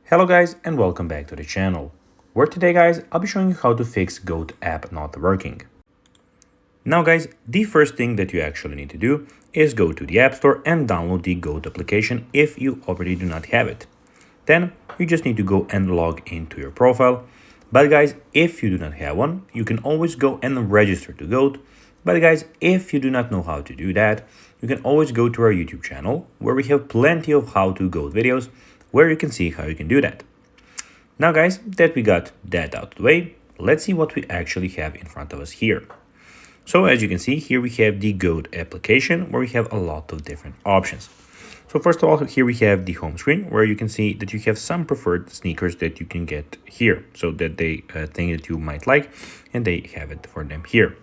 Hello guys and welcome back to the channel, where today guys I'll be showing you how to fix Goat app not working. Now guys, the first thing that you actually need to do is go to the App Store and download the Goat application if you already do not have it. Then you just need to go and log into your profile. But guys, if you do not have one, you can always go and register to Goat. But guys, if you do not know how to do that, you can always go to our YouTube channel where we have plenty of how-to Goat videos where you can see how you can do that. Now guys, that we got that out of the way, let's see what we actually have in front of us here. So as you can see, here we have the Goat application where we have a lot of different options. So first of all, here we have the home screen where you can see that you have some preferred sneakers that you can get here. So that they think that you might like, and they have it for them here.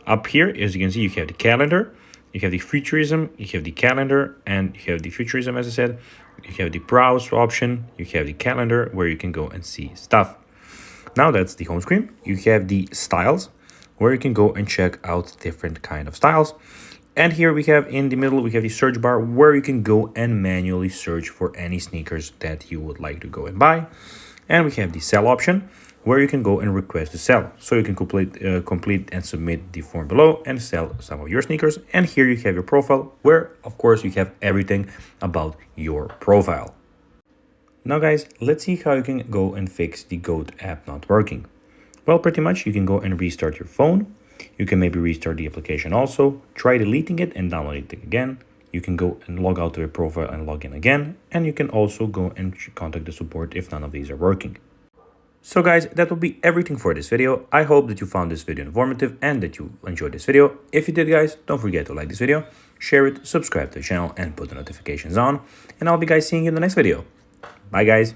Up here, as you can see, you have the calendar, you have the futurism, you have the calendar, and you have the futurism, as I said. You have the browse option, you have the calendar where you can go and see stuff. Now that's the home screen. You have the styles where you can go and check out different kind of styles. And here we have in the middle, we have the search bar where you can go and manually search for any sneakers that you would like to go and buy. And we have the sell option where you can go and request to sell. So you can complete and submit the form below and sell some of your sneakers. And here you have your profile where, of course, you have everything about your profile. Now guys, let's see how you can go and fix the Goat app not working. Well, pretty much you can go and restart your phone. You can maybe restart the application also, try deleting it and downloading it again. You can go and log out to your profile and log in again. And you can also go and contact the support if none of these are working. So guys, that will be everything for this video. I hope that you found this video informative and that you enjoyed this video. If you did guys, don't forget to like this video, share it, subscribe to the channel and put the notifications on. And I'll be guys seeing you in the next video. Bye guys.